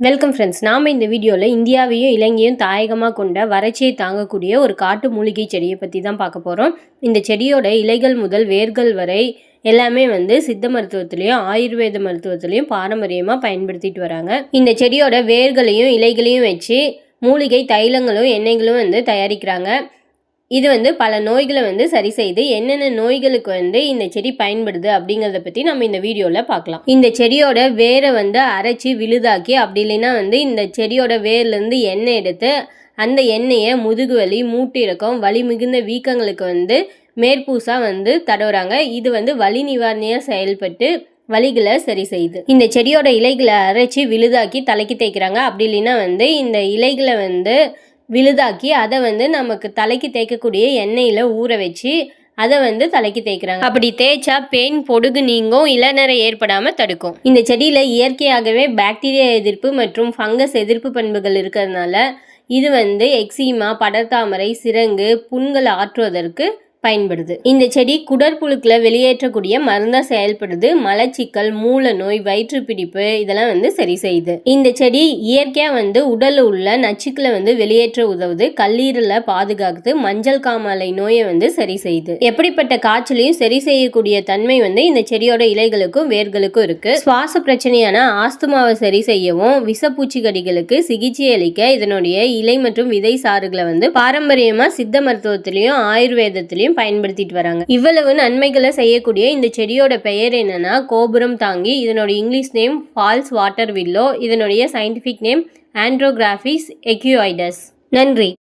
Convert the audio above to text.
Welcome friends. நாம் இந்த வீடியோவில் இந்தியாவையும் இலங்கையும் தாயகமாக கொண்ட வறட்சியை தாங்கக்கூடிய ஒரு காட்டு மூலிகை செடியை பற்றி தான் பார்க்க போகிறோம். இந்த செடியோட இலைகள் முதல் வேர்கள் வரை எல்லாமே சித்த மருத்துவத்திலையும் ஆயுர்வேத மருத்துவத்திலையும் பாரம்பரியமாக பயன்படுத்திட்டு வராங்க. இந்த செடியோட வேர்களையும் இலைகளையும் வச்சு மூலிகை தைலங்களும் எண்ணெய்களும் தயாரிக்கிறாங்க. இது பல நோய்களை சரி செய்து என்னென்ன நோய்களுக்கு இந்த செடி பயன்படுது அப்படிங்கிறத பற்றி நம்ம இந்த வீடியோவில் பார்க்கலாம். இந்த செடியோட வேரை அரைச்சி விழுதாக்கி, அப்படி இல்லைன்னா இந்த செடியோட வேர்லேருந்து எண்ணெய் எடுத்து அந்த எண்ணெயை முதுகு வலி, மூட்டு இறக்கம், வலி மிகுந்த வீக்கங்களுக்கு மேற்பூசாக தடவுறாங்க. இது வலி நிவாரணியாக செயல்பட்டு வலிகளை சரி செய்யுது. இந்த செடியோட இலைகளை அரைச்சி விழுதாக்கி தலைக்கு தேய்க்கிறாங்க. அப்படி இல்லைன்னா இந்த இலைகளை விழுதாக்கி அதை நமக்கு தலைக்கு தேய்க்கக்கூடிய எண்ணெயில் ஊற வச்சு அதை தலைக்கு தேய்க்கிறாங்க. அப்படி தேய்ச்சா பெயின், பொடுகு நீங்கும், இளநரை ஏற்படாமல் தடுக்கும். இந்த செடியில் இயற்கையாகவே பாக்டீரியா எதிர்ப்பு மற்றும் ஃபங்கஸ் எதிர்ப்பு பண்புகள் இருக்கிறதுனால இது எக்ஸிமா, படர்தாமரை, சிரங்கு, புண்கள் ஆற்றுவதற்கு பயன்படுது. இந்த செடி குடற்புழுக்களை வெளியேற்றக்கூடிய மருந்தா செயல்படுது. மலச்சிக்கல், மூல நோய், வயிற்று பிடிப்பு இதெல்லாம் சரி செய்யுது. இந்த செடி இயற்கையா உடல்ல உள்ள நச்சுக்களை வெளியேற்ற உதவுது. கல்லீரலை பாதுகாக்குது. மஞ்சள் காமாலை நோயை சரி செய்யுது. எப்படிப்பட்ட காய்ச்சலையும் சரி செய்யக்கூடிய தன்மை இந்த செடியோட இலைகளுக்கும் வேர்களுக்கும் இருக்கு. சுவாச பிரச்சனையான ஆஸ்துமாவை சரி செய்யவும், விஷப்பூச்சிக்கடிகளுக்கு சிகிச்சை அளிக்க இதனுடைய இலை மற்றும் விதை சாறுகளை பாரம்பரியமா சித்த மருத்துவத்திலையும் ஆயுர்வேதத்திலையும் பயன்படுத்திட்டு வராங்க. இவ்வளவு நன்மைகளை செய்யக்கூடிய இந்த செடியோட பெயர் என்னன்னா கோபுரம் தாங்கி. இதனோட English name false water willow. இதனுடைய சயின்டிபிக் நேம் ஆண்ட்ரோகிராஃபிஸ் எக்யூஐடஸ். நன்றி.